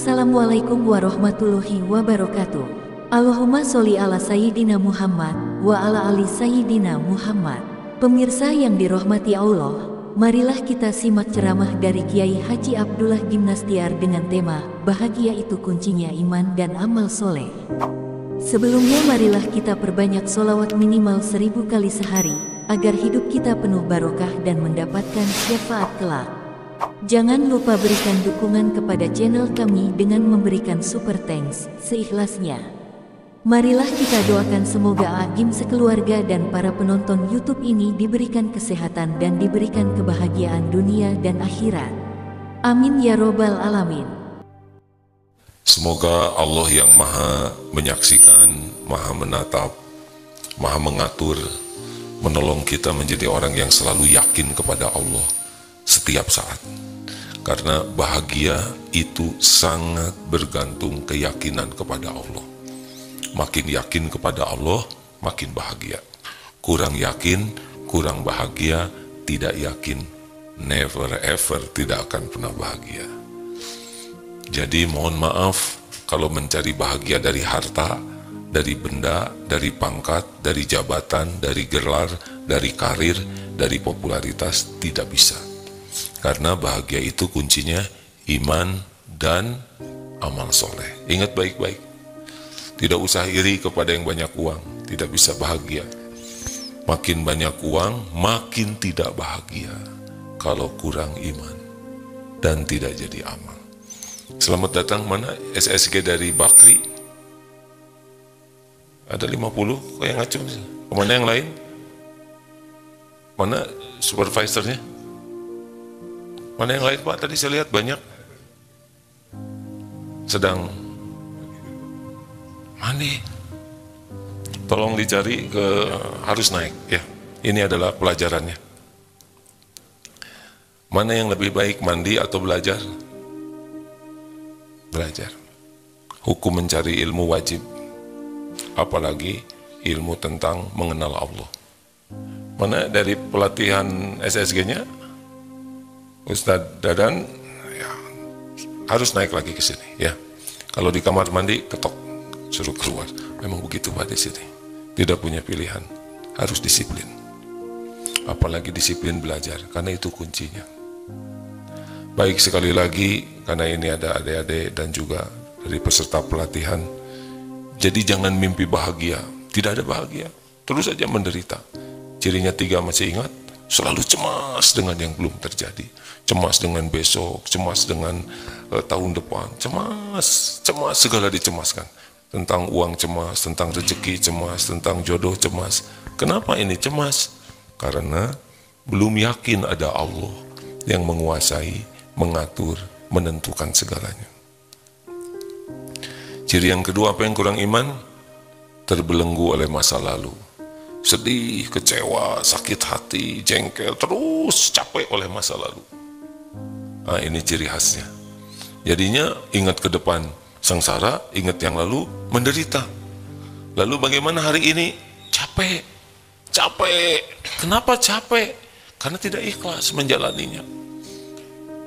Assalamualaikum warahmatullahi wabarakatuh. Allahumma sholli ala Sayyidina Muhammad wa ala ali Sayyidina Muhammad. Pemirsa yang dirahmati Allah, marilah kita simak ceramah dari Kiai Haji Abdullah Gimnastiar dengan tema Bahagia itu kuncinya iman dan amal soleh. Sebelumnya marilah kita perbanyak sholawat minimal 1000 kali sehari, agar hidup kita penuh barokah dan mendapatkan syafaat kelak. Jangan lupa berikan dukungan kepada channel kami dengan memberikan super thanks seikhlasnya. Marilah kita doakan semoga Agim sekeluarga dan para penonton YouTube ini diberikan kesehatan dan diberikan kebahagiaan dunia dan akhirat. Amin ya robbal alamin. Semoga Allah yang maha menyaksikan, maha menatap, maha mengatur, menolong kita menjadi orang yang selalu yakin kepada Allah setiap saat. Karena bahagia itu sangat bergantung keyakinan kepada Allah. Makin yakin kepada Allah, makin bahagia. Kurang yakin, kurang bahagia, tidak yakin, never ever tidak akan pernah bahagia. Jadi mohon maaf kalau mencari bahagia dari harta, dari benda, dari pangkat, dari jabatan, dari gelar, dari karir, dari popularitas, tidak bisa. Karena bahagia itu kuncinya iman dan amal soleh. Ingat baik-baik. Tidak usah iri kepada yang banyak uang, tidak bisa bahagia. Makin banyak uang, makin tidak bahagia kalau kurang iman dan tidak jadi amal. Selamat datang, mana SSG dari Bakri? Ada 50, kok yang ngacung sih? Kemana yang lain? Mana supervisornya? Mana yang lain Pak? Tadi saya lihat banyak sedang mandi. Tolong dicari harus naik ya. Ini adalah pelajarannya. Mana yang lebih baik, mandi atau belajar? Belajar. Hukum mencari ilmu wajib. Apalagi ilmu tentang mengenal Allah. Mana dari pelatihan SSG-nya? Ustadz Dadan ya, harus naik lagi ke sini ya. Kalau di kamar mandi ketok, suruh keluar. Memang begitu Pak di sini. Tidak punya pilihan, harus disiplin. Apalagi disiplin belajar, karena itu kuncinya. Baik, sekali lagi, karena ini ada adik-adik dan juga dari peserta pelatihan. Jadi jangan mimpi bahagia, tidak ada bahagia, terus saja menderita. Cirinya 3 masih ingat? Selalu cemas dengan yang belum terjadi, cemas dengan besok, cemas dengan tahun depan, cemas segala dicemaskan. Tentang uang cemas, tentang rezeki cemas, tentang jodoh cemas. Kenapa ini cemas? Karena belum yakin ada Allah yang menguasai, mengatur, menentukan segalanya. Ciri yang kedua, apa yang kurang iman? Terbelenggu oleh masa lalu. Sedih, kecewa, sakit hati, jengkel, terus capek oleh masa lalu. Nah, ini ciri khasnya. Jadinya ingat ke depan sengsara, ingat yang lalu menderita. Lalu bagaimana hari ini? Capek. Kenapa capek? Karena tidak ikhlas menjalaninya.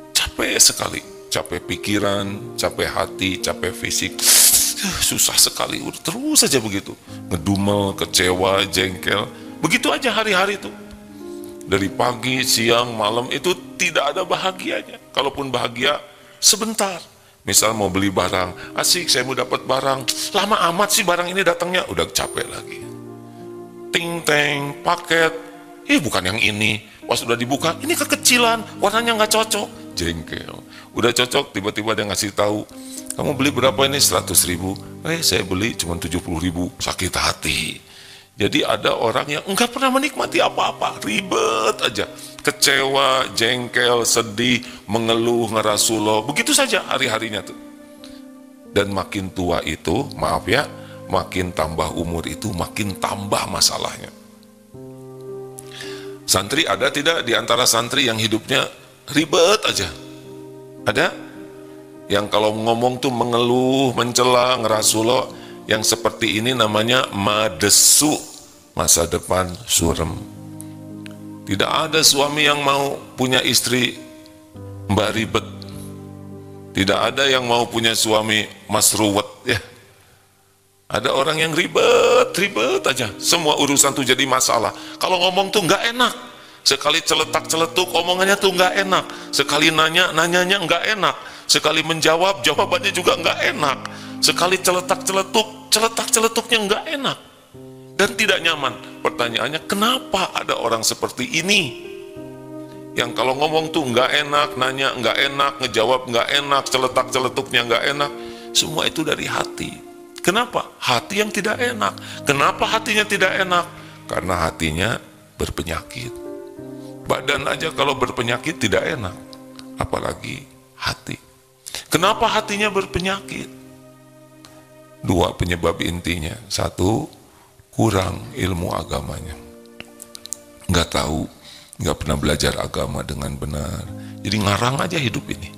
Capek sekali. Capek pikiran, capek hati, capek fisik. Susah sekali, terus saja begitu. Ngedumel, kecewa, jengkel. Begitu aja hari-hari itu. Dari pagi, siang, malam itu tidak ada bahagianya. Kalaupun bahagia, sebentar. Misal mau beli barang, asik saya mau dapat barang. Lama amat sih barang ini datangnya, udah capek lagi. Ting-teng, paket. Bukan yang ini. Pas udah dibuka, ini kekecilan, warnanya nggak cocok. Jengkel. Udah cocok, tiba-tiba dia ngasih tahu, kamu beli berapa ini? 100.000. Saya beli cuma 70.000. Sakit hati. Jadi ada orang yang enggak pernah menikmati apa-apa, ribet aja, kecewa, jengkel, sedih, mengeluh, ngerasuloh, begitu saja hari-harinya tuh. Dan makin tua itu, maaf ya, makin tambah umur itu, makin tambah masalahnya. Santri ada tidak di antara santri yang hidupnya ribet aja? Ada? Yang kalau ngomong tuh mengeluh, mencela, ngerasuloh, yang seperti ini namanya madesu, masa depan suram. Tidak ada suami yang mau punya istri mbak ribet. Tidak ada yang mau punya suami masruwet ya. Ada orang yang ribet aja. Semua urusan tuh jadi masalah. Kalau ngomong tuh nggak enak. Sekali celetak-celetuk omongannya tuh nggak enak. Sekali nanyanya nggak enak. Sekali menjawab, jawabannya juga nggak enak. Sekali celetak-celetuknya nggak enak. Dan tidak nyaman. Pertanyaannya, kenapa ada orang seperti ini? Yang kalau ngomong tuh nggak enak, nanya nggak enak, ngejawab nggak enak, celetak-celetuknya nggak enak. Semua itu dari hati. Kenapa? Hati yang tidak enak. Kenapa hatinya tidak enak? Karena hatinya berpenyakit. Badan aja kalau berpenyakit tidak enak, apalagi hati. Kenapa hatinya berpenyakit? Dua penyebab intinya. Satu, kurang ilmu agamanya. Nggak tahu, nggak pernah belajar agama dengan benar. Jadi ngarang aja hidup ini.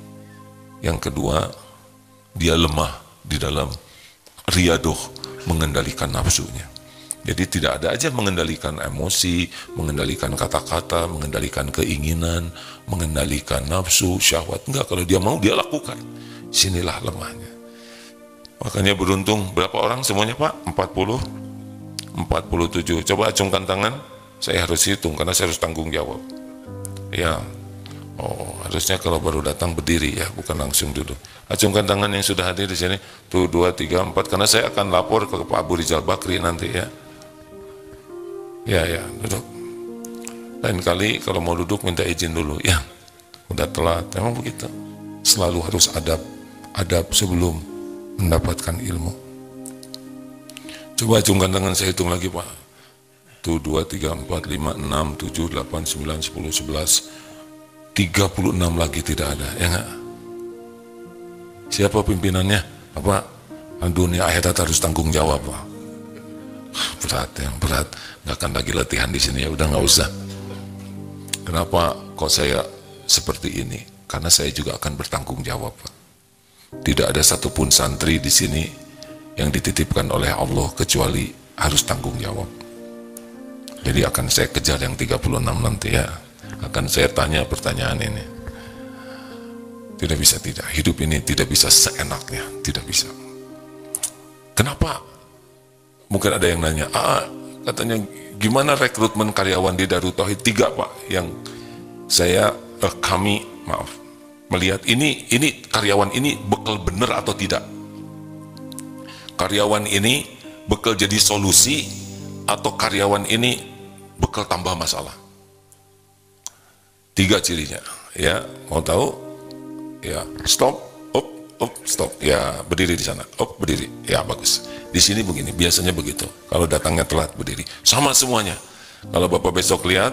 Yang kedua, dia lemah di dalam riyadoh, mengendalikan nafsunya. Jadi tidak ada aja mengendalikan emosi, mengendalikan kata-kata, mengendalikan keinginan, mengendalikan nafsu, syahwat. Enggak, kalau dia mau dia lakukan. Sinilah lemahnya. Makanya beruntung, berapa orang semuanya Pak? 40? 47. Coba acungkan tangan, saya harus hitung karena saya harus tanggung jawab. Ya, harusnya kalau baru datang berdiri ya, bukan langsung duduk. Acungkan tangan yang sudah hadir di sini. Tuh 2, 3, 4, karena saya akan lapor ke Pak Abu Rizal Bakri nanti ya. Ya, duduk. Lain kali kalau mau duduk minta izin dulu ya. Udah telat, memang begitu. Selalu harus adab sebelum mendapatkan ilmu. Coba acungkan tangan, saya hitung lagi Pak. Tuh 2, 3, 4, 5, 6, 7, 8, 9, 10, 11, 36 lagi tidak ada, ya enggak? Siapa pimpinannya? Apa? Dunia akhirat harus tanggung jawab Pak. Berat, nggak akan lagi latihan di sini ya, udah nggak usah. Kenapa kok saya seperti ini? Karena saya juga akan bertanggung jawab Pak. Tidak ada satupun santri di sini yang dititipkan oleh Allah kecuali harus tanggung jawab. Jadi akan saya kejar yang 36 nanti ya. Akan saya tanya pertanyaan ini. Tidak bisa tidak, hidup ini tidak bisa seenaknya, tidak bisa. Kenapa? Mungkin ada yang nanya, katanya gimana rekrutmen karyawan di Darut Tauhid? 3 Pak, yang kami melihat ini karyawan ini bekal benar atau tidak? Karyawan ini bekal jadi solusi atau karyawan ini bekal tambah masalah? 3 cirinya, ya. Mau tahu? Ya, stop. Stop, ya berdiri di sana, berdiri, ya bagus. Di sini begini, biasanya begitu. Kalau datangnya telat berdiri, sama semuanya. Kalau Bapak besok lihat,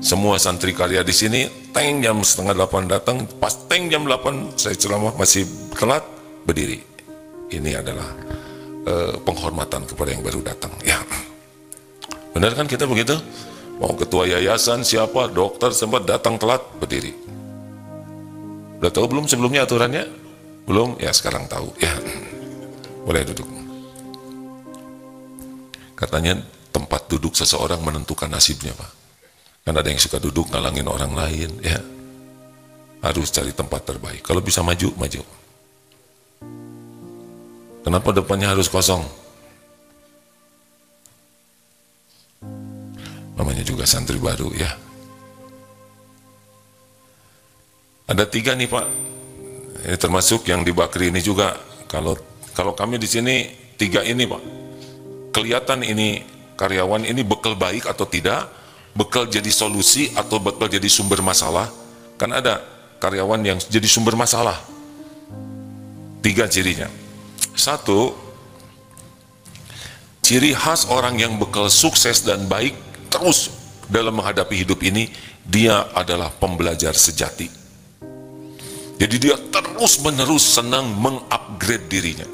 semua santri karya di sini, teng jam 7:30 datang, pas teng jam 8 saya ceramah masih telat, berdiri. Ini adalah penghormatan kepada yang baru datang. Ya, benar kan kita begitu? Mau ketua yayasan siapa, dokter sempat datang telat, berdiri. Udah tahu belum sebelumnya aturannya? Belum? Ya sekarang tahu ya. Boleh duduk. Katanya tempat duduk seseorang menentukan nasibnya Pak. Kan ada yang suka duduk ngalangin orang lain ya. Harus cari tempat terbaik. Kalau bisa maju. Kenapa depannya harus kosong? Namanya juga santri baru ya. Ada 3 nih Pak. Ini termasuk yang di Bakri ini juga. Kalau kami di sini 3 ini Pak, kelihatan ini karyawan ini bekal baik atau tidak, bekal jadi solusi atau bekal jadi sumber masalah. Kan ada karyawan yang jadi sumber masalah. 3 cirinya. 1, ciri khas orang yang bekal sukses dan baik terus dalam menghadapi hidup ini, dia adalah pembelajar sejati. Jadi dia terus-menerus senang mengupgrade dirinya,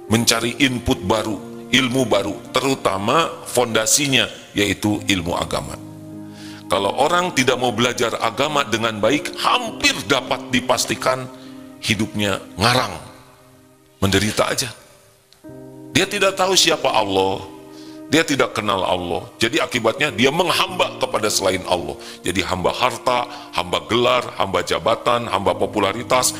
mencari input baru, ilmu baru, terutama fondasinya yaitu ilmu agama. Kalau orang tidak mau belajar agama dengan baik, hampir dapat dipastikan hidupnya ngarang, menderita aja. Dia tidak tahu siapa Allah, Dia tidak kenal Allah. Jadi akibatnya dia menghamba kepada selain Allah. Jadi hamba harta, hamba gelar, hamba jabatan, hamba popularitas.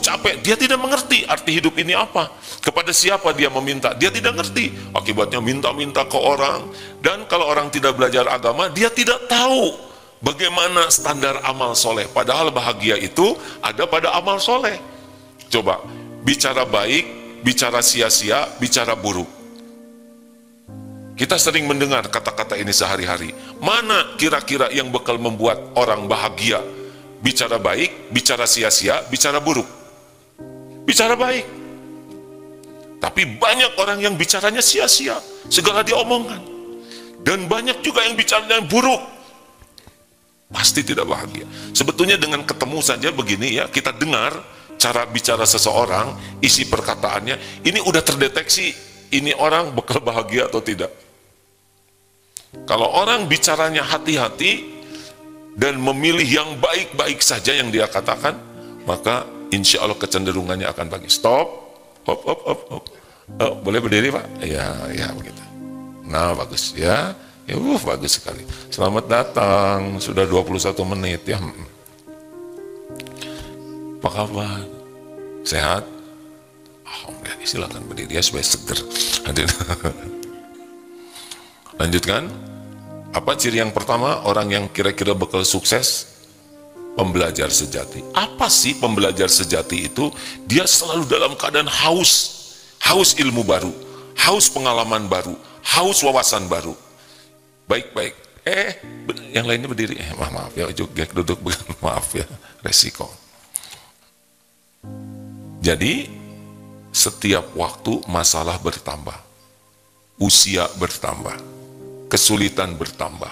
Capek. Dia tidak mengerti arti hidup ini apa. Kepada siapa dia meminta? Dia tidak ngerti. Akibatnya minta-minta ke orang. Dan kalau orang tidak belajar agama, dia tidak tahu bagaimana standar amal soleh. Padahal bahagia itu ada pada amal soleh. Coba, bicara baik, bicara sia-sia, bicara buruk. Kita sering mendengar kata-kata ini sehari-hari. Mana kira-kira yang bakal membuat orang bahagia? Bicara baik, bicara sia-sia, bicara buruk. Bicara baik. Tapi banyak orang yang bicaranya sia-sia, segala diomongkan. Dan banyak juga yang bicaranya buruk. Pasti tidak bahagia. Sebetulnya dengan ketemu saja begini ya, kita dengar cara bicara seseorang, isi perkataannya, ini udah terdeteksi ini orang bakal bahagia atau tidak. Kalau orang bicaranya hati-hati dan memilih yang baik-baik saja yang dia katakan, maka insya Allah kecenderungannya akan bagus. Stop, hop. Oh, boleh berdiri Pak? Ya begitu. Nah bagus ya, bagus sekali. Selamat datang, sudah 21 menit ya. Apa kabar? Sehat? Alhamdulillah, silakan berdiri ya supaya seger. Lanjutkan. Apa ciri yang pertama orang yang kira-kira bakal sukses? Pembelajar sejati. Apa sih pembelajar sejati itu? Dia selalu dalam keadaan haus ilmu baru, haus pengalaman baru, haus wawasan baru. Baik. Yang lainnya berdiri. Maaf ya, juga duduk, maaf ya, resiko. Jadi setiap waktu masalah bertambah, usia bertambah, kesulitan bertambah.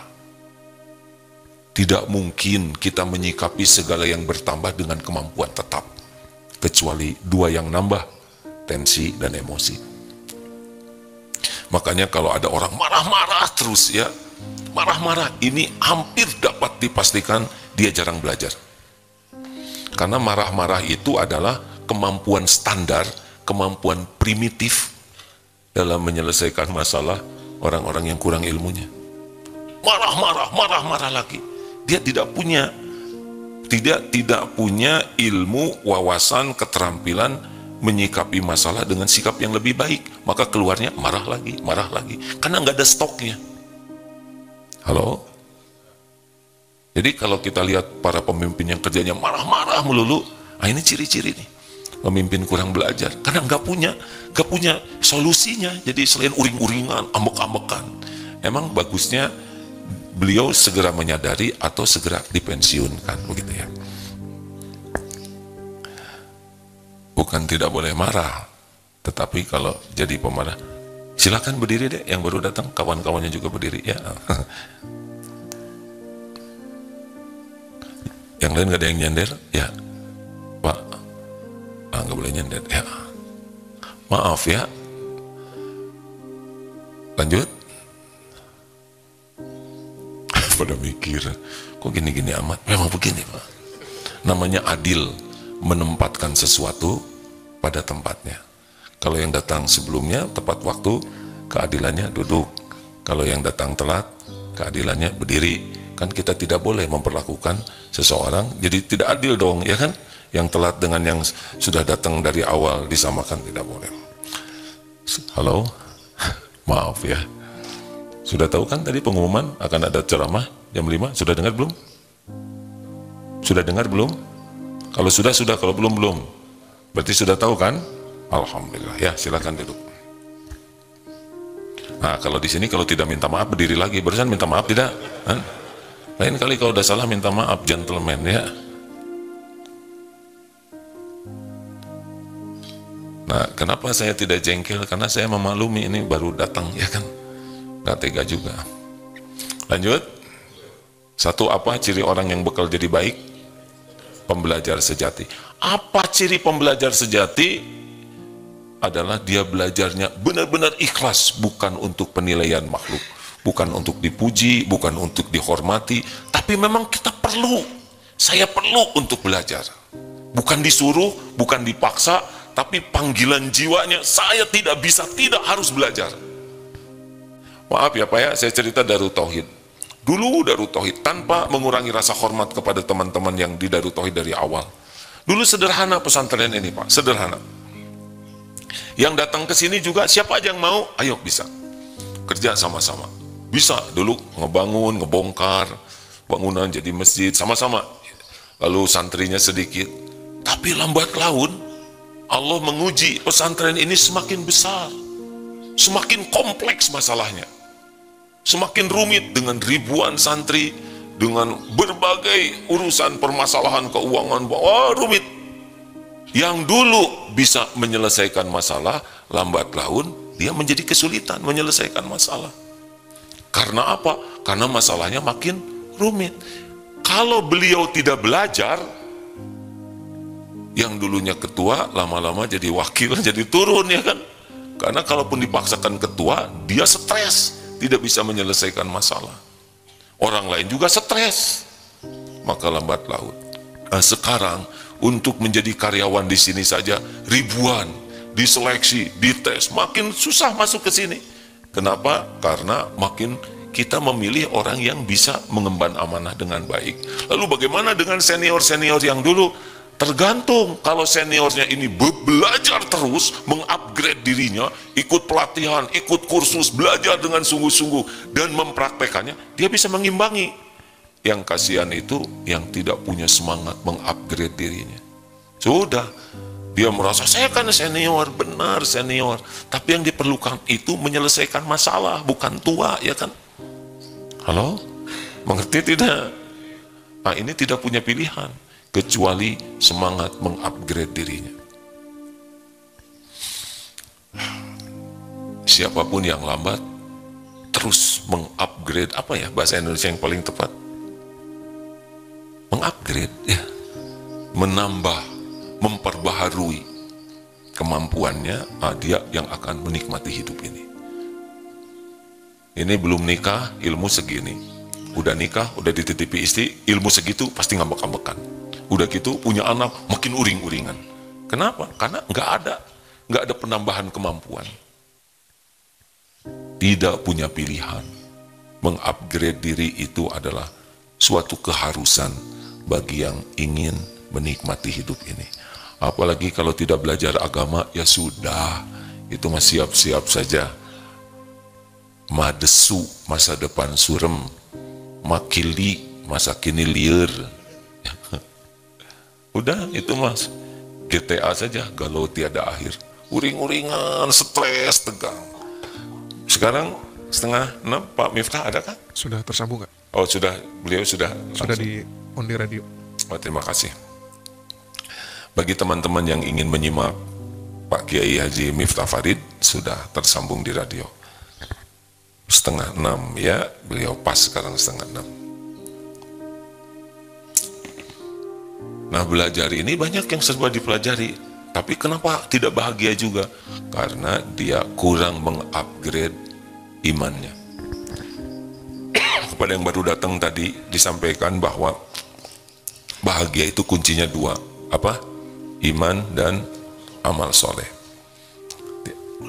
Tidak mungkin kita menyikapi segala yang bertambah dengan kemampuan tetap, kecuali dua yang nambah, tensi dan emosi. Makanya kalau ada orang marah-marah terus ya, marah-marah, ini hampir dapat dipastikan dia jarang belajar. Karena marah-marah itu adalah kemampuan standar, kemampuan primitif dalam menyelesaikan masalah orang-orang yang kurang ilmunya. Marah-marah lagi. Dia tidak punya ilmu, wawasan, keterampilan menyikapi masalah dengan sikap yang lebih baik. Maka keluarnya marah lagi. Karena nggak ada stoknya. Halo? Jadi kalau kita lihat para pemimpin yang kerjanya marah-marah melulu, ini ciri-ciri nih. Pemimpin kurang belajar karena nggak punya solusinya. Jadi selain uring-uringan, ambek-ambekan, emang bagusnya beliau segera menyadari atau segera dipensiunkan, begitu ya. Bukan tidak boleh marah, tetapi kalau jadi pemarah, silakan berdiri deh. Yang baru datang, kawan-kawannya juga berdiri ya. Yang lain nggak ada yang nyender ya, Pak. Nggak boleh nyender ya, maaf ya. Lanjut. Pada mikir, kok gini-gini amat? Memang begini Pak, namanya adil, menempatkan sesuatu pada tempatnya. Kalau yang datang sebelumnya tepat waktu, keadilannya duduk. Kalau yang datang telat, keadilannya berdiri. Kan kita tidak boleh memperlakukan seseorang jadi tidak adil dong, ya kan? Yang telat dengan yang sudah datang dari awal disamakan, tidak boleh. Halo, maaf ya. Sudah tahu kan tadi pengumuman akan ada ceramah jam 5? Sudah dengar belum? Sudah dengar belum? Kalau sudah, kalau belum. Berarti sudah tahu kan? Alhamdulillah ya, silakan duduk. Nah, kalau di sini kalau tidak minta maaf berdiri lagi. Barusan minta maaf tidak? Lain kali kalau udah salah minta maaf, gentleman ya. Nah, kenapa saya tidak jengkel? Karena saya memaklumi ini baru datang, ya kan? Nggak tega juga. Lanjut. Satu, apa ciri orang yang bakal jadi baik? Pembelajar sejati. Apa ciri pembelajar sejati? Adalah dia belajarnya benar-benar ikhlas, bukan untuk penilaian makhluk, bukan untuk dipuji, bukan untuk dihormati, tapi memang kita perlu, saya perlu untuk belajar. Bukan disuruh, bukan dipaksa, tapi panggilan jiwanya, saya tidak bisa, tidak harus belajar. Maaf ya Pak ya, saya cerita Darut Tauhid. Dulu Darut Tauhid, tanpa mengurangi rasa hormat kepada teman-teman yang di Darut Tauhid dari awal. Dulu sederhana pesantren ini Pak, sederhana. Yang datang ke sini juga siapa aja yang mau, ayo bisa. Kerja sama-sama. Bisa dulu ngebangun, ngebongkar, bangunan jadi masjid, sama-sama. Lalu santrinya sedikit. Tapi lambat laun, Allah menguji pesantren ini semakin besar. Semakin kompleks masalahnya. Semakin rumit dengan ribuan santri, dengan berbagai urusan permasalahan keuangan, rumit. Yang dulu bisa menyelesaikan masalah, lambat laun dia menjadi kesulitan menyelesaikan masalah. Karena apa? Karena masalahnya makin rumit. Kalau beliau tidak belajar, yang dulunya ketua lama-lama jadi wakil, jadi turun ya kan? Karena kalaupun dipaksakan ketua, dia stres, tidak bisa menyelesaikan masalah. Orang lain juga stres, maka lambat laun. Nah, sekarang untuk menjadi karyawan di sini saja ribuan, diseleksi, dites, makin susah masuk ke sini. Kenapa? Karena makin kita memilih orang yang bisa mengemban amanah dengan baik. Lalu bagaimana dengan senior-senior yang dulu? Tergantung, kalau seniornya ini belajar terus, mengupgrade dirinya, ikut pelatihan, ikut kursus, belajar dengan sungguh-sungguh, dan mempraktekannya, dia bisa mengimbangi. Yang kasihan itu yang tidak punya semangat mengupgrade dirinya. Sudah, dia merasa, saya kan senior, benar senior. Tapi yang diperlukan itu menyelesaikan masalah, bukan tua, ya kan? Halo? Mengerti tidak? Nah, ini tidak punya pilihan kecuali semangat mengupgrade dirinya. Siapapun yang lambat terus mengupgrade, apa ya bahasa Indonesia yang paling tepat? Mengupgrade ya, menambah, memperbaharui kemampuannya, dia yang akan menikmati hidup ini. Ini belum nikah, ilmu segini. Udah nikah, udah dititipi istri, ilmu segitu pasti ngambek-ngambekan. Udah gitu punya anak makin uring-uringan. Kenapa? Karena nggak ada penambahan kemampuan. Tidak punya pilihan. Mengupgrade diri itu adalah suatu keharusan bagi yang ingin menikmati hidup ini. Apalagi kalau tidak belajar agama, ya sudah, itu mah siap-siap saja. Madesu, masa depan surem. Makili, masa kini liar. Udah, itu mas GTA saja, galau tiada akhir. Uring-uringan, stres, tegang. Sekarang 5:30, Pak Miftah ada kan? Sudah tersambung nggak? Oh sudah, beliau sudah di on the radio. Oh, terima kasih. Bagi teman-teman yang ingin menyimak Pak Kiai Haji Miftah Farid, sudah tersambung di radio. 5:30 ya, beliau pas sekarang 5:30. Nah, belajar ini banyak yang serba dipelajari, tapi kenapa tidak bahagia juga? Karena dia kurang mengupgrade imannya. Kepada yang baru datang tadi disampaikan bahwa bahagia itu kuncinya 2, apa? Iman dan amal soleh.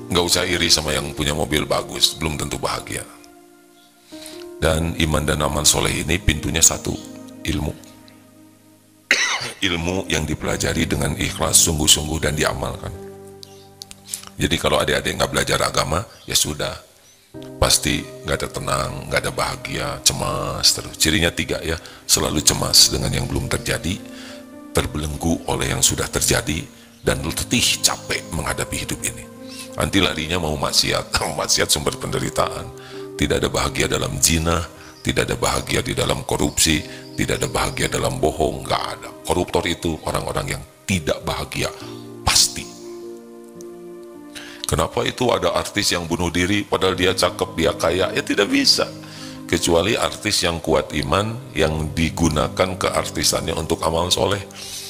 Nggak usah iri sama yang punya mobil bagus, belum tentu bahagia. Dan iman dan amal soleh ini pintunya 1, ilmu. Ilmu yang dipelajari dengan ikhlas, sungguh-sungguh dan diamalkan. Jadi kalau adik-adik nggak belajar agama, ya sudah, pasti nggak ada tenang, nggak ada bahagia, cemas terus. Cirinya 3 ya, selalu cemas dengan yang belum terjadi, terbelenggu oleh yang sudah terjadi, dan letih capek menghadapi hidup ini. Nanti larinya mau maksiat, maksiat sumber penderitaan. Tidak ada bahagia dalam zina, tidak ada bahagia di dalam korupsi, tidak ada bahagia dalam bohong, nggak ada. Koruptor itu orang-orang yang tidak bahagia, pasti. Kenapa itu ada artis yang bunuh diri, padahal dia cakep, dia kaya? Ya tidak bisa. Kecuali artis yang kuat iman, yang digunakan keartisannya untuk amal soleh.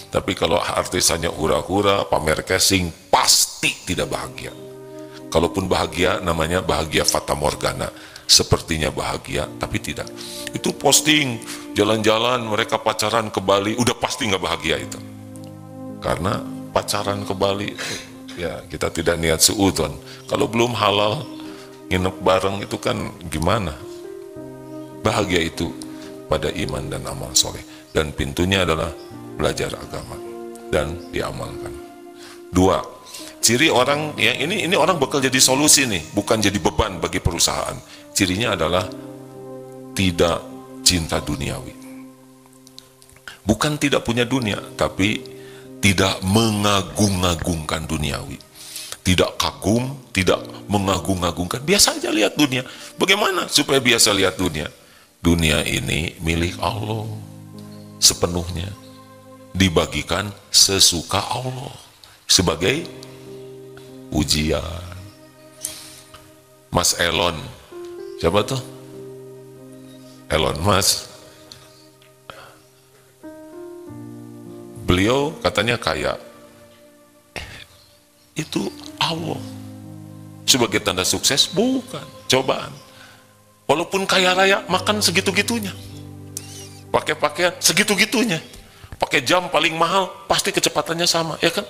Tapi kalau artisannya hura-hura, pamer casing, pasti tidak bahagia. Kalaupun bahagia, namanya bahagia fata morgana. Sepertinya bahagia, tapi tidak. Itu posting, jalan-jalan, mereka pacaran ke Bali, udah pasti nggak bahagia itu. Karena pacaran ke Bali, ya kita tidak niat suudzon. Kalau belum halal, nginep bareng itu kan gimana? Bahagia itu pada iman dan amal soleh. Dan pintunya adalah belajar agama dan diamalkan. 2, ciri orang yang ini orang bakal jadi solusi nih, bukan jadi beban bagi perusahaan. Cirinya adalah tidak cinta duniawi. Bukan tidak punya dunia, tapi tidak mengagung-agungkan duniawi. Tidak kagum, tidak mengagung-agungkan. Biasa aja lihat dunia. Bagaimana supaya biasa lihat dunia? Dunia ini milik Allah sepenuhnya, dibagikan sesuka Allah sebagai ujian. Mas Elon, siapa tuh? Elon Musk. Beliau katanya kaya. Itu Allah sebagai tanda sukses? Bukan, cobaan. Walaupun kaya raya, makan segitu-gitunya, pakai pakaian segitu-gitunya, pakai jam paling mahal, pasti kecepatannya sama, ya kan?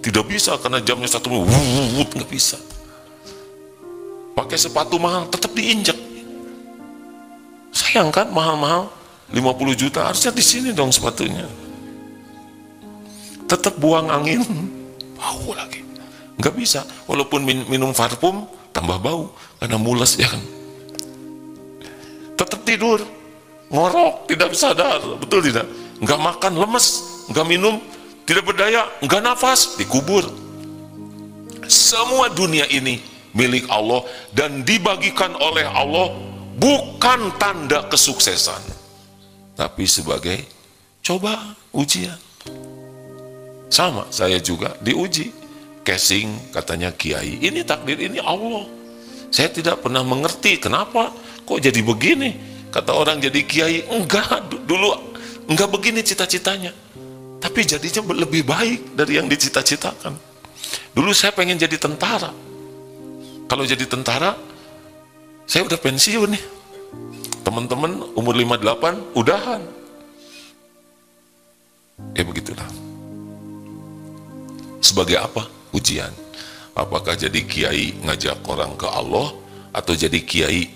Tidak bisa karena jamnya satu nggak bisa. Pakai sepatu mahal, tetap diinjak. Sayang kan, mahal-mahal 50 juta, harusnya di sini dong sepatunya. Tetap buang angin, bau lagi. Nggak bisa, walaupun minum parfum tambah bau karena mules, ya kan? Tetap tidur, ngorok, tidak sadar, betul tidak? Nggak makan, lemes, nggak minum, tidak berdaya, nggak nafas, dikubur. Semua dunia ini milik Allah dan dibagikan oleh Allah bukan tanda kesuksesan, tapi sebagai coba ujian. Sama, saya juga diuji. Casing katanya kiai, ini takdir, ini Allah. Saya tidak pernah mengerti kenapa kok jadi begini. Kata orang jadi kiai, enggak, dulu enggak begini cita-citanya, tapi jadinya lebih baik dari yang dicita-citakan. Dulu saya pengen jadi tentara. Kalau jadi tentara, saya udah pensiun nih. Teman-teman umur 58 udahan. Ya begitulah. Sebagai apa? Ujian. Apakah jadi kiai ngajak orang ke Allah, atau jadi kiai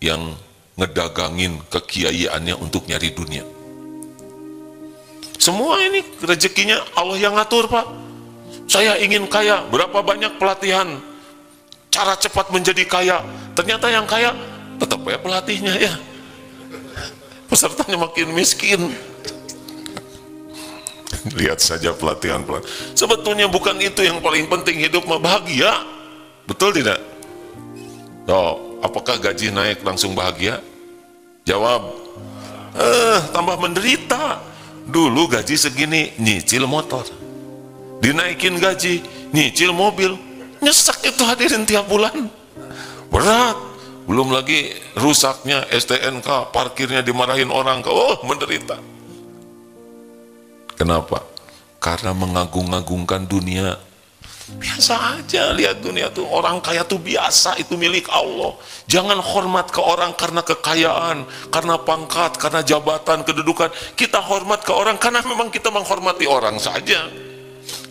yang ngedagangin kekiaiannya untuk nyari dunia? Semua ini rezekinya Allah yang ngatur, Pak. Saya ingin kaya, berapa banyak pelatihan cara cepat menjadi kaya. Ternyata yang kaya tetap ya pelatihnya, ya pesertanya makin miskin. Lihat saja pelatihan. Sebetulnya bukan itu yang paling penting, hidup mah bahagia. Betul tidak? Oh, apakah gaji naik langsung bahagia? Jawab, tambah menderita. Dulu gaji segini, nyicil motor. Dinaikin gaji, nyicil mobil. Nyesek itu hadirin tiap bulan. Berat. Belum lagi rusaknya STNK, parkirnya dimarahin orang. Oh, menderita. Kenapa? Karena mengagung-agungkan dunia. Biasa aja lihat dunia tuh, orang kaya tuh biasa, itu milik Allah. Jangan hormat ke orang karena kekayaan, karena pangkat, karena jabatan, kedudukan. Kita hormat ke orang karena memang kita menghormati orang saja.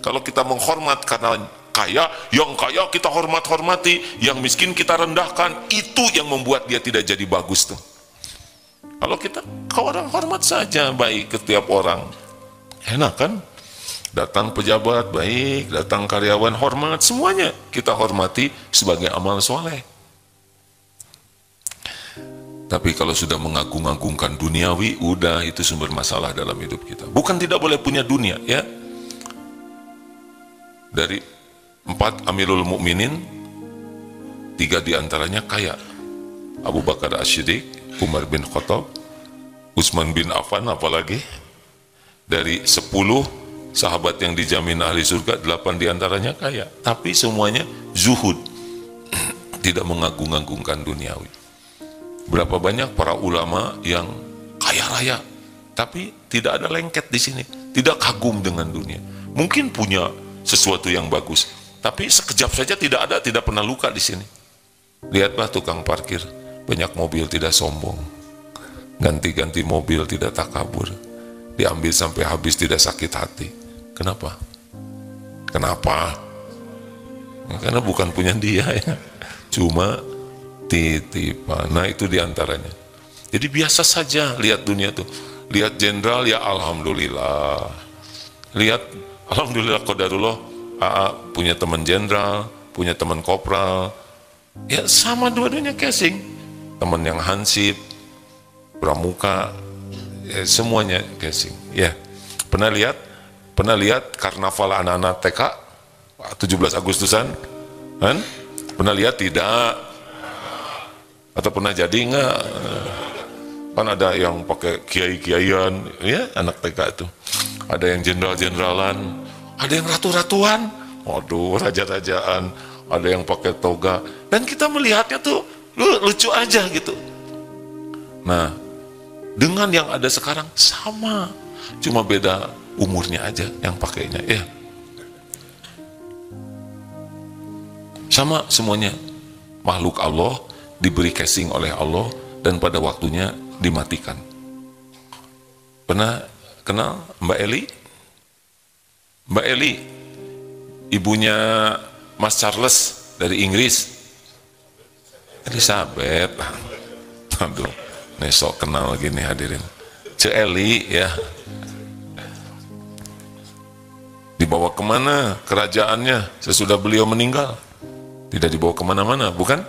Kalau kita menghormat karena kaya, yang kaya kita hormati, yang miskin kita rendahkan, itu yang membuat dia tidak jadi bagus tuh. Kalau kita ke orang hormat saja, baik ke tiap orang, enak kan? Datang pejabat baik, datang karyawan hormat, semuanya kita hormati sebagai amal soleh. Tapi kalau sudah mengagung-agungkan duniawi, udah itu sumber masalah dalam hidup kita. Bukan tidak boleh punya dunia, ya. Dari 4 Amirul Mukminin, 3 diantaranya kaya. Abu Bakar As-Siddiq, Umar bin Khattab, Utsman bin Affan, apalagi. Dari 10 sahabat yang dijamin ahli surga, 8 diantaranya kaya. Tapi semuanya zuhud, tidak mengagung-agungkan duniawi. Berapa banyak para ulama yang kaya raya, tapi tidak ada lengket di sini, tidak kagum dengan dunia. Mungkin punya sesuatu yang bagus, tapi sekejap saja tidak ada, tidak pernah luka di sini. Lihatlah tukang parkir, banyak mobil tidak sombong, ganti-ganti mobil tidak takabur, diambil sampai habis tidak sakit hati. Kenapa? Kenapa? Karena bukan punya dia, ya. cuma titipan. Nah itu diantaranya. Jadi biasa saja lihat dunia tuh. Lihat jenderal ya alhamdulillah. Lihat alhamdulillah qadarullah, AA punya teman jenderal, punya teman kopral. Ya sama dua-duanya casing. Teman yang hansip, pramuka, ya, semuanya casing. Ya. Pernah lihat karnaval anak-anak TK 17 Agustusan? Kan? Pernah lihat tidak? Atau pernah jadi enggak? Kan ada yang pakai kiai-kiaian, ya anak TK itu. Ada yang jenderal-jeneralan, ada yang ratu-ratuan, waduh raja-rajaan, ada yang pakai toga. Dan kita melihatnya tuh lucu aja gitu. Nah, dengan yang ada sekarang sama, cuma beda umurnya aja yang pakainya. Ya, sama semuanya. Makhluk Allah diberi casing oleh Allah dan pada waktunya dimatikan. Pernah kenal Mbak Eli? Mbak Eli, ibunya Mas Charles dari Inggris. Elizabeth. Aduh, nesok kenal gini hadirin. Ce Eli ya. Dibawa kemana kerajaannya sesudah beliau meninggal? Tidak dibawa kemana-mana, bukan?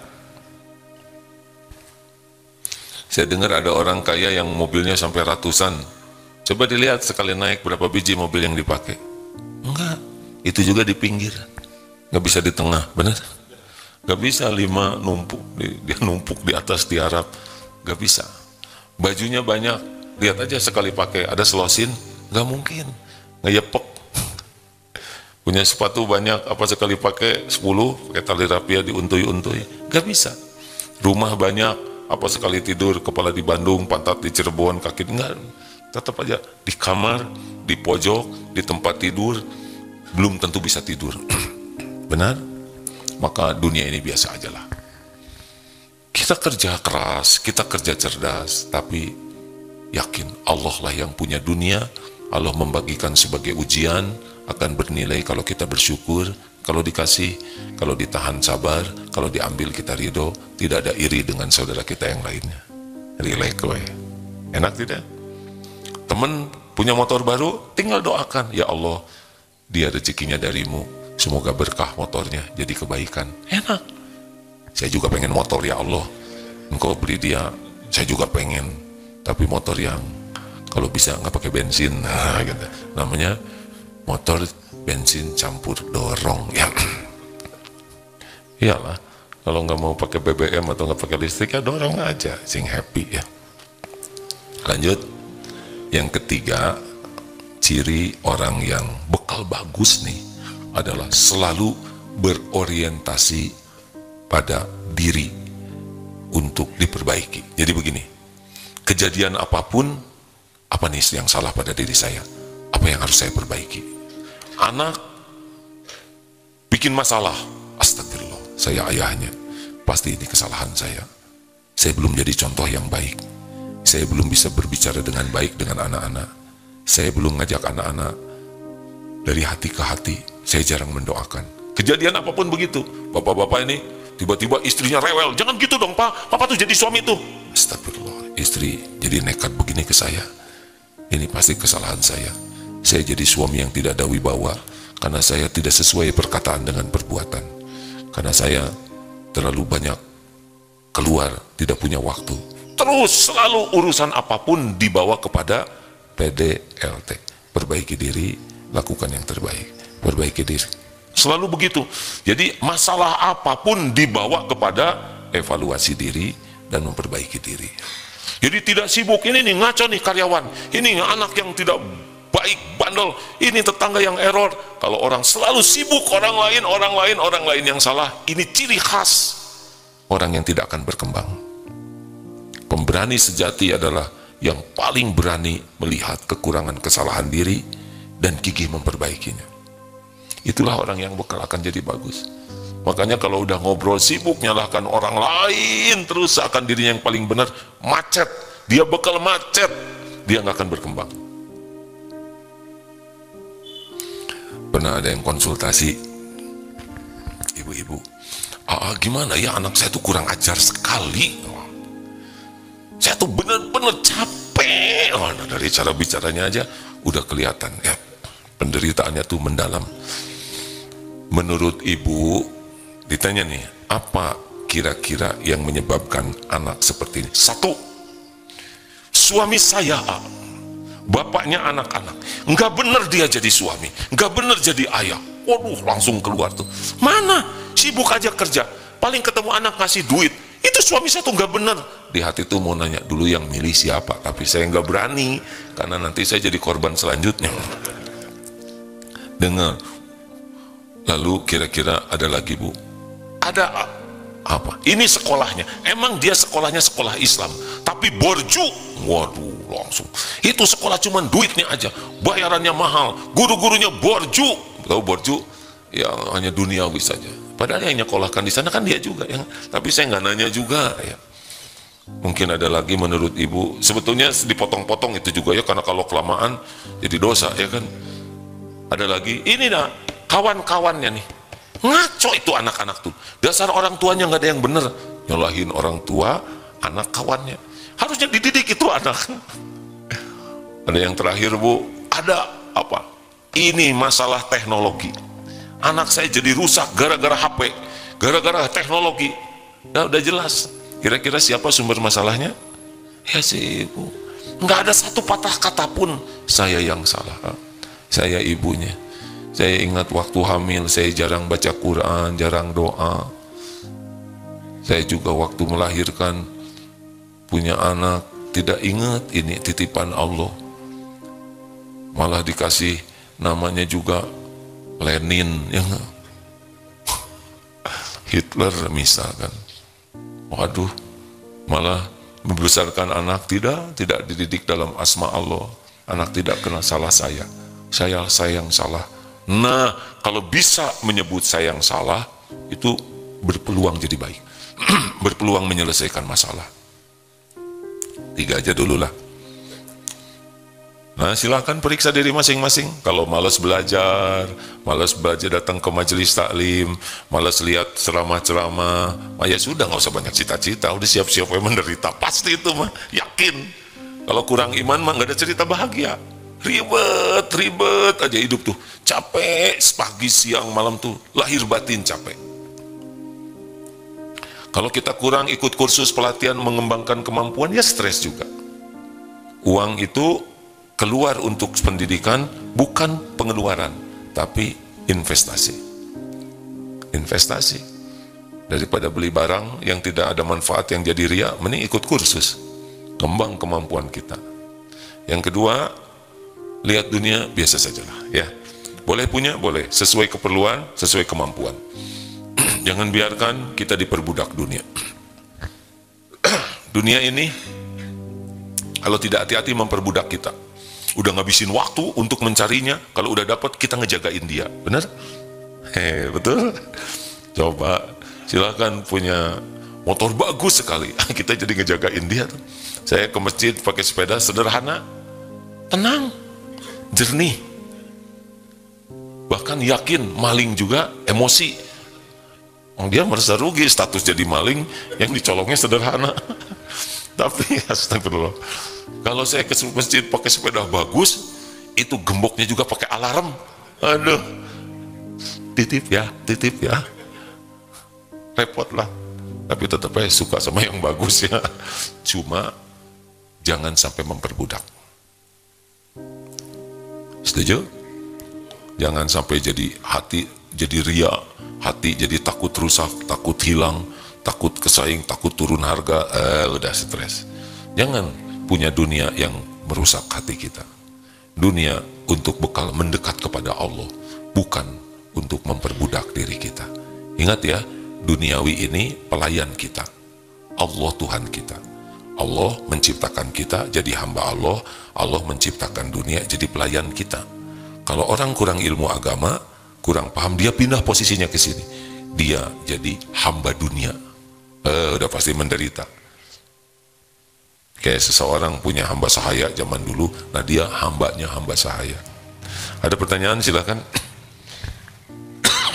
Saya dengar ada orang kaya yang mobilnya sampai ratusan. Coba dilihat sekali naik berapa biji mobil yang dipakai. Enggak, itu juga di pinggir. Nggak bisa di tengah, benar? Nggak bisa 5 numpuk, dia numpuk di atas tiarap. Nggak bisa. Bajunya banyak, lihat aja sekali pakai. Ada selosin, nggak mungkin. Ngeyepek. Punya sepatu banyak, apa sekali pakai 10, pakai tali rapia diuntui-untui. Nggak bisa. Rumah banyak, apa sekali tidur, kepala di Bandung, pantat di Cirebon, kaki enggak, tetap aja di kamar, di pojok, di tempat tidur, belum tentu bisa tidur. Benar? Maka dunia ini biasa aja lah. Kita kerja keras, kita kerja cerdas, tapi yakin Allah lah yang punya dunia. Allah membagikan sebagai ujian, akan bernilai kalau kita bersyukur, kalau dikasih, kalau ditahan sabar, kalau diambil kita ridho, tidak ada iri dengan saudara kita yang lainnya. Relax we. Enak tidak? Teman punya motor baru, tinggal doakan, ya Allah, dia rezekinya darimu, semoga berkah motornya, jadi kebaikan. Enak. Saya juga pengen motor, ya Allah, engkau beri dia, saya juga pengen, tapi motor yang kalau bisa nggak pakai bensin, nah, gitu. Namanya motor bensin campur dorong, ya. Iyalah, kalau nggak mau pakai BBM atau nggak pakai listrik, ya dorong aja, sing happy ya. Lanjut, yang ketiga, ciri orang yang bekal bagus nih adalah selalu berorientasi pada diri untuk diperbaiki. Jadi begini, kejadian apapun, apa nih yang salah pada diri saya? Apa yang harus saya perbaiki? Anak bikin masalah, astagfirullah, saya ayahnya, pasti ini kesalahan saya. Saya belum jadi contoh yang baik. Saya belum bisa berbicara dengan baik dengan anak-anak. Saya belum ngajak anak-anak dari hati ke hati. Saya jarang mendoakan. Kejadian apapun begitu. Bapak-bapak ini tiba-tiba istrinya rewel. Jangan gitu dong Pak, Papa tuh jadi suami tuh. Astagfirullah, istri jadi nekat begini ke saya. Ini pasti kesalahan saya. Saya jadi suami yang tidak ada wibawa karena saya tidak sesuai perkataan dengan perbuatan. Karena saya terlalu banyak keluar, tidak punya waktu. Terus selalu urusan apapun dibawa kepada PDLT. Perbaiki diri, lakukan yang terbaik. Perbaiki diri. Selalu begitu. Jadi masalah apapun dibawa kepada evaluasi diri dan memperbaiki diri. Jadi tidak sibuk, ini nih ngaco nih karyawan, ini anak yang tidak baik, bandel, ini tetangga yang error. Kalau orang selalu sibuk orang lain yang salah, ini ciri khas orang yang tidak akan berkembang. Pemberani sejati adalah yang paling berani melihat kekurangan kesalahan diri dan gigih memperbaikinya. Itulah orang yang bakal akan jadi bagus. Makanya kalau udah ngobrol sibuk nyalahkan orang lain terus seakan dirinya yang paling benar, macet, dia bakal macet, dia nggak akan berkembang. Pernah ada yang konsultasi, ibu-ibu, Gimana ya, anak saya tuh kurang ajar sekali. Saya tuh bener-bener capek. Nah, dari cara bicaranya aja udah kelihatan ya, penderitaannya tuh mendalam. Menurut ibu, ditanya nih, apa kira-kira yang menyebabkan anak seperti ini? Satu, suami saya bapaknya anak-anak nggak bener, dia jadi suami nggak bener, jadi ayah. Waduh, langsung keluar tuh, mana sibuk aja kerja, paling ketemu anak ngasih duit, itu suami saya tuh nggak bener. Di hati tuh mau nanya dulu yang milih siapa, tapi saya nggak berani karena nanti saya jadi korban selanjutnya. Dengar. Lalu kira-kira ada lagi, Bu? Ada apa? Ini sekolahnya, emang dia sekolahnya sekolah Islam, tapi borju. Waduh, langsung. Itu sekolah cuman duitnya aja, bayarannya mahal, guru-gurunya borju. Tahu borju? Ya hanya duniawi saja. Padahal yang nyekolahkan di sana kan dia juga, yang. Tapi saya nggak nanya juga. Ya. Mungkin ada lagi menurut ibu. Sebetulnya dipotong-potong itu juga ya, karena kalau kelamaan jadi dosa ya kan. Ada lagi. Ini dah kawan-kawannya nih. Ngaco itu anak-anak tuh. Dasar orang tuanya nggak ada yang bener. Nyalahin orang tua, anak kawannya. Harusnya dididik itu anak. Ada yang terakhir, Bu. Ada apa? Ini masalah teknologi. Anak saya jadi rusak gara-gara HP, gara-gara teknologi. Nah, udah jelas. Kira-kira siapa sumber masalahnya? Ya si ibu. Nggak ada satu patah kata pun saya yang salah. Saya ibunya. Saya ingat waktu hamil, saya jarang baca Quran, jarang doa. Saya juga waktu melahirkan, punya anak, tidak ingat ini titipan Allah. Malah dikasih namanya juga Lenin, ya nggak? Hitler misalkan. Waduh, malah membesarkan anak tidak dididik dalam asma Allah. Anak tidak kenal salah saya yang salah. Nah, kalau bisa menyebut saya yang salah, itu berpeluang jadi baik. Berpeluang menyelesaikan masalah. 3 aja dulu lah. Nah, silakan periksa diri masing-masing. Kalau malas belajar datang ke majelis taklim, malas lihat ceramah-ceramah, ya sudah, nggak usah banyak cita-cita, udah siap-siap menderita, pasti itu mah, yakin. Kalau kurang iman mah nggak ada cerita bahagia. Ribet aja hidup tuh, capek pagi siang malam tuh, lahir batin capek. Kalau kita kurang ikut kursus pelatihan mengembangkan kemampuan, ya stres juga. Uang itu keluar untuk pendidikan, bukan pengeluaran, tapi investasi. Investasi. Daripada beli barang yang tidak ada manfaat, yang jadi ria, mending ikut kursus, kembang kemampuan kita. Yang kedua, lihat dunia biasa sajalah, ya. Boleh punya, boleh, sesuai keperluan, sesuai kemampuan. Jangan biarkan kita diperbudak dunia. Dunia ini kalau tidak hati-hati memperbudak kita. Udah ngabisin waktu untuk mencarinya, kalau udah dapat kita ngejagain dia, bener? Betul? Coba, silakan punya motor bagus sekali, kita jadi ngejagain dia tuh. Saya ke masjid pakai sepeda sederhana, tenang, jernih, bahkan yakin. Maling juga emosi, dia merasa rugi status jadi maling, yang dicolongnya sederhana. Tapi astagfirullah, kalau saya ke masjid pakai sepeda bagus, itu gemboknya juga pakai alarm. Aduh, titip ya, repot lah. Tapi tetap saya suka sama yang bagus ya. Cuma jangan sampai memperbudak. Setuju? Jangan sampai jadi hati jadi ria, hati jadi takut rusak, takut hilang, takut kesaing, takut turun harga, udah stres. Jangan punya dunia yang merusak hati kita. Dunia untuk bekal mendekat kepada Allah, bukan untuk memperbudak diri kita. Ingat ya, duniawi ini pelayan kita. Allah Tuhan kita. Allah menciptakan kita jadi hamba Allah. Allah menciptakan dunia jadi pelayan kita. Kalau orang kurang ilmu agama, kurang paham, dia pindah posisinya ke sini. Dia jadi hamba dunia. Udah pasti menderita. Kayak seseorang punya hamba sahaya zaman dulu, nah dia hambanya hamba sahaya. Ada pertanyaan, silakan.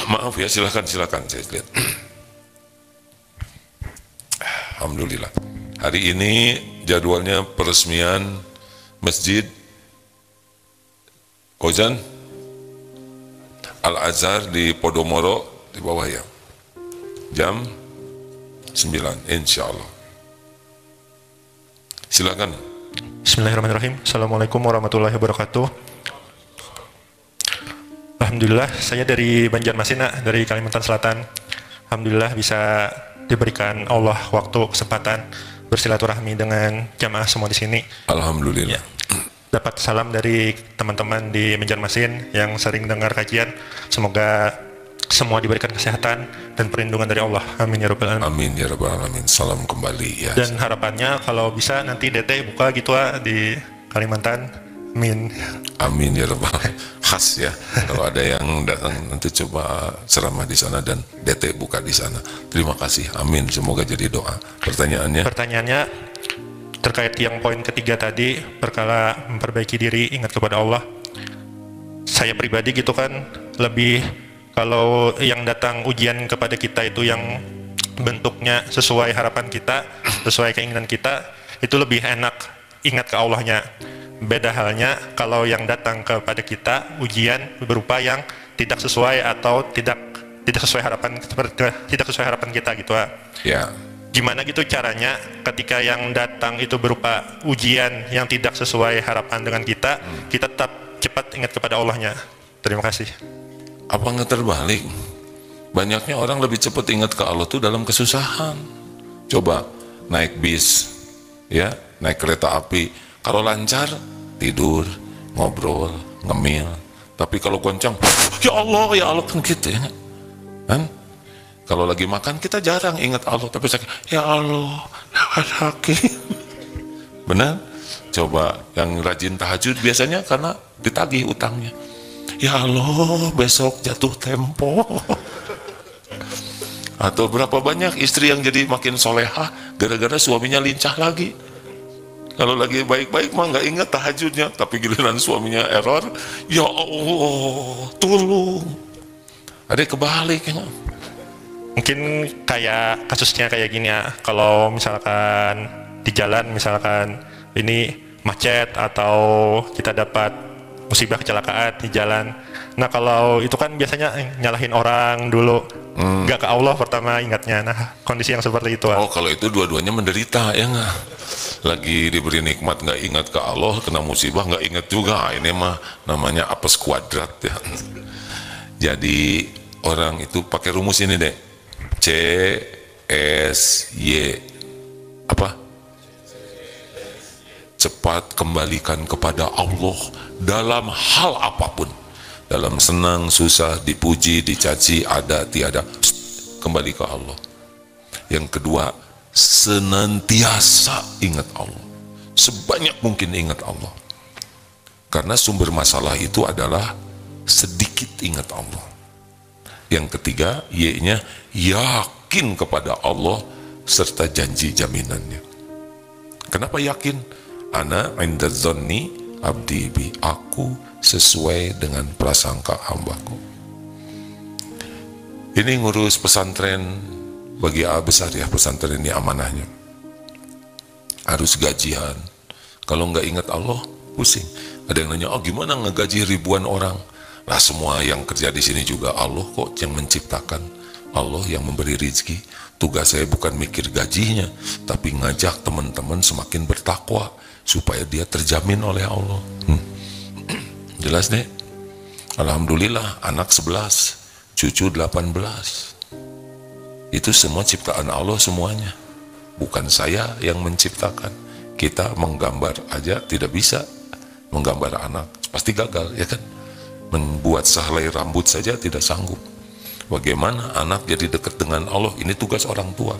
Maaf ya, silakan saya lihat. Alhamdulillah. Hari ini jadwalnya peresmian Masjid Kozan Al-Azhar di Podomoro di bawah ya. Jam 9 insya Allah. Silakan. Bismillahirrahmanirrahim. Assalamualaikum warahmatullahi wabarakatuh. Alhamdulillah, saya dari Banjarmasin, dari Kalimantan Selatan. Alhamdulillah bisa diberikan Allah waktu kesempatan bersilaturahmi dengan jamaah semua di sini. Alhamdulillah. Ya. Dapat salam dari teman-teman di Banjarmasin yang sering dengar kajian. Semoga semua diberikan kesehatan dan perlindungan dari Allah. Amin ya rabbal alamin. Amin ya rabbal alamin. Salam kembali ya. Dan harapannya kalau bisa nanti Dede buka gitu di Kalimantan. Amin. Amin ya rabbal alamin. Khas ya. Kalau ada yang datang nanti coba ceramah di sana dan DT buka di sana. Terima kasih. Amin. Semoga jadi doa. Pertanyaannya terkait yang poin ketiga tadi, perkara memperbaiki diri, ingat kepada Allah. Saya pribadi gitu kan lebih, kalau yang datang ujian kepada kita itu yang bentuknya sesuai harapan kita, sesuai keinginan kita, itu lebih enak ingat ke Allahnya. Beda halnya kalau yang datang kepada kita ujian berupa yang tidak sesuai atau tidak sesuai harapan kita gitu. Ya. Gimana gitu caranya ketika yang datang itu berupa ujian yang tidak sesuai harapan dengan kita tetap cepat ingat kepada Allahnya. Terima kasih. Apa nggak terbalik? Banyaknya orang lebih cepat ingat ke Allah tuh dalam kesusahan. Coba naik bis, ya, naik kereta api. Kalau lancar, tidur, ngobrol, ngemil. Tapi kalau goncang, ya Allah kan gitu ya. Kan? Kalau lagi makan kita jarang ingat Allah, tapi sakit, ya Allah, sakit. Benar? Coba yang rajin tahajud biasanya karena ditagih utangnya. Ya Allah, besok jatuh tempo. Atau berapa banyak istri yang jadi makin solehah gara-gara suaminya lincah lagi. Kalau lagi baik-baik mah nggak ingat tahajudnya, tapi giliran suaminya error, ya Allah, tolong. Ada kebalik ya. Mungkin kayak kasusnya kayak gini ya, kalau misalkan di jalan misalkan ini macet atau kita dapat musibah kecelakaan di jalan. Nah kalau itu kan biasanya nyalahin orang dulu, nggak ke Allah pertama ingatnya. Nah kondisi yang seperti itu. Oh kalau itu dua-duanya menderita ya nggak? Lagi diberi nikmat nggak ingat ke Allah, kena musibah nggak ingat juga. Ini mah namanya apes kuadrat ya. Jadi orang itu pakai rumus ini deh, CSY apa? Cepat kembalikan kepada Allah dalam hal apapun, dalam senang, susah, dipuji, dicaci, ada, tiada, kembali ke Allah. Yang kedua, senantiasa ingat Allah, sebanyak mungkin ingat Allah, karena sumber masalah itu adalah sedikit ingat Allah. Yang ketiga, Y-nya yakin kepada Allah serta janji jaminannya. Kenapa yakin? Ana inda dzanni abdi bi, aku sesuai dengan prasangka hambaku. Ini ngurus pesantren bagi A besar ya, pesantren ini amanahnya. Harus gajian. Kalau nggak ingat Allah, pusing. Ada yang nanya, oh gimana ngegaji ribuan orang? Lah semua yang kerja di sini juga Allah kok yang menciptakan, Allah yang memberi rezeki. Tugas saya bukan mikir gajinya, tapi ngajak teman-teman semakin bertakwa supaya dia terjamin oleh Allah. Jelas deh. Alhamdulillah anak 11, cucu 18. Itu semua ciptaan Allah semuanya. Bukan saya yang menciptakan. Kita menggambar aja tidak bisa menggambar anak, pasti gagal ya kan. Membuat sehelai rambut saja tidak sanggup. Bagaimana anak jadi dekat dengan Allah? Ini tugas orang tua.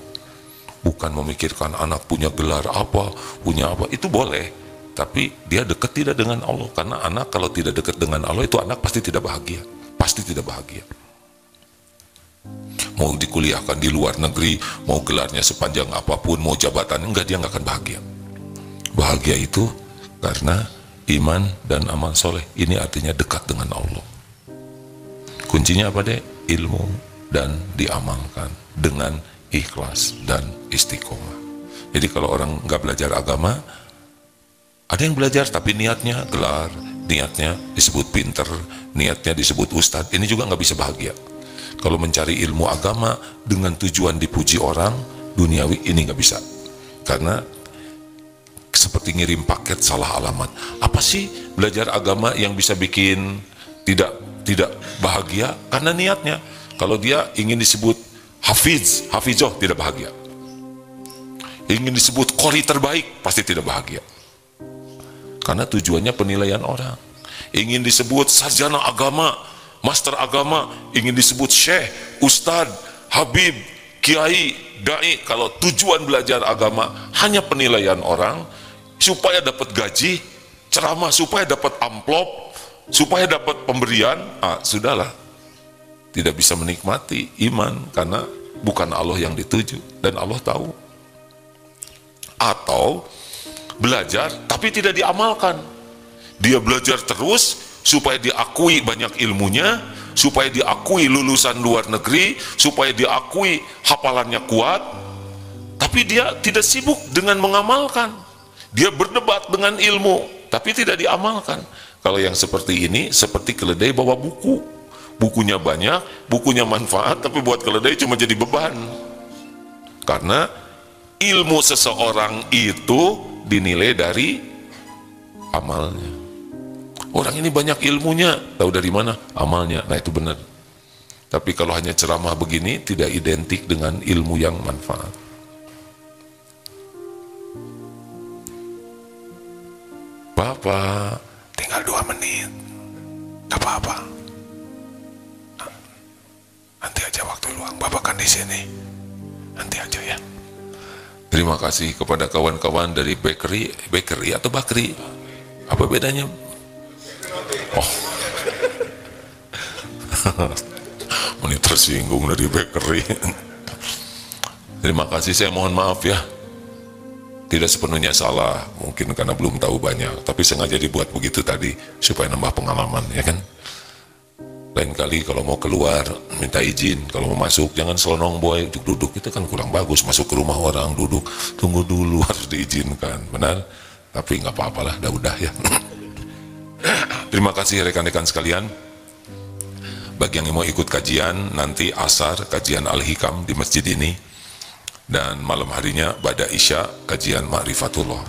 Bukan memikirkan anak punya gelar apa, punya apa, itu boleh. Tapi dia dekat tidak dengan Allah. Karena anak kalau tidak dekat dengan Allah, itu anak pasti tidak bahagia. Pasti tidak bahagia. Mau dikuliahkan di luar negeri, mau gelarnya sepanjang apapun, mau jabatan, enggak, dia enggak akan bahagia. Bahagia itu karena iman dan amal soleh. Ini artinya dekat dengan Allah. Kuncinya apa deh? Ilmu dan diamalkan dengan ikhlas dan istiqomah. Jadi kalau orang nggak belajar agama, ada yang belajar tapi niatnya gelar, niatnya disebut pinter, niatnya disebut ustadz, ini juga nggak bisa bahagia. Kalau mencari ilmu agama dengan tujuan dipuji orang, duniawi, ini nggak bisa. Karena seperti ngirim paket salah alamat. Apa sih belajar agama yang bisa bikin tidak bahagia? Karena niatnya. Kalau dia ingin disebut hafizoh, tidak bahagia. Ingin disebut qori terbaik, pasti tidak bahagia. Karena tujuannya penilaian orang. Ingin disebut sarjana agama, master agama, ingin disebut syekh, ustad, habib, kiai, dai. Kalau tujuan belajar agama hanya penilaian orang, supaya dapat gaji, ceramah supaya dapat amplop, supaya dapat pemberian, sudahlah. Tidak bisa menikmati iman karena bukan Allah yang dituju dan Allah tahu. Atau belajar tapi tidak diamalkan. Dia belajar terus supaya diakui banyak ilmunya, supaya diakui lulusan luar negeri, supaya diakui hafalannya kuat, tapi dia tidak sibuk dengan mengamalkan. Dia berdebat dengan ilmu tapi tidak diamalkan. Kalau yang seperti ini seperti keledai bawa buku, bukunya banyak, bukunya manfaat, tapi buat keledai cuma jadi beban. Karena ilmu seseorang itu dinilai dari amalnya. Orang ini banyak ilmunya, tahu dari mana? Amalnya. Nah itu benar. Tapi kalau hanya ceramah begini tidak identik dengan ilmu yang manfaat. Bapak, tinggal 2 menit. Gak apa-apa. Nanti aja waktu luang. Bapak kan di sini. Nanti aja ya. Terima kasih kepada kawan-kawan dari bakery atau bakri. Apa bedanya? Oh. Ini tersinggung dari bakery. Terima kasih, saya mohon maaf ya. Tidak sepenuhnya salah, mungkin karena belum tahu banyak, tapi sengaja dibuat begitu tadi supaya nambah pengalaman, ya kan? Lain kali kalau mau keluar minta izin, kalau mau masuk jangan selonong boy, duduk itu kan kurang bagus. Masuk ke rumah orang duduk, tunggu dulu, harus diizinkan, benar? Tapi nggak apa-apalah, udah ya. Terima kasih rekan-rekan sekalian. Bagi yang mau ikut kajian nanti asar kajian Al-Hikam di masjid ini, dan malam harinya ba'da isya kajian Ma'rifatullah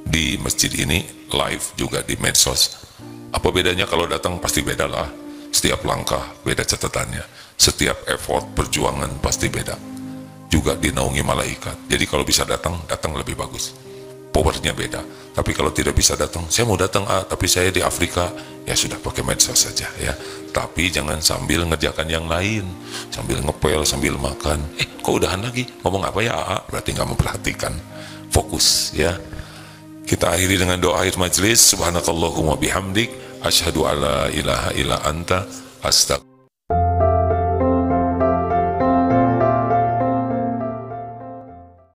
di masjid ini, live juga di medsos. Apa bedanya? Kalau datang pasti beda lah. Setiap langkah beda catatannya, setiap effort perjuangan pasti beda. Juga dinaungi malaikat. Jadi kalau bisa datang lebih bagus. Powernya beda. Tapi kalau tidak bisa datang, saya mau datang tapi saya di Afrika, ya sudah pakai medsos saja ya. Tapi jangan sambil ngerjakan yang lain, sambil ngepel, sambil makan. Kok udahan lagi? Ngomong apa ya? Berarti nggak memperhatikan. Fokus ya. Kita akhiri dengan doa akhir majelis. Subhanakallahumma bihamdik, asyhadu alla ilaha illa anta, astagfirullah.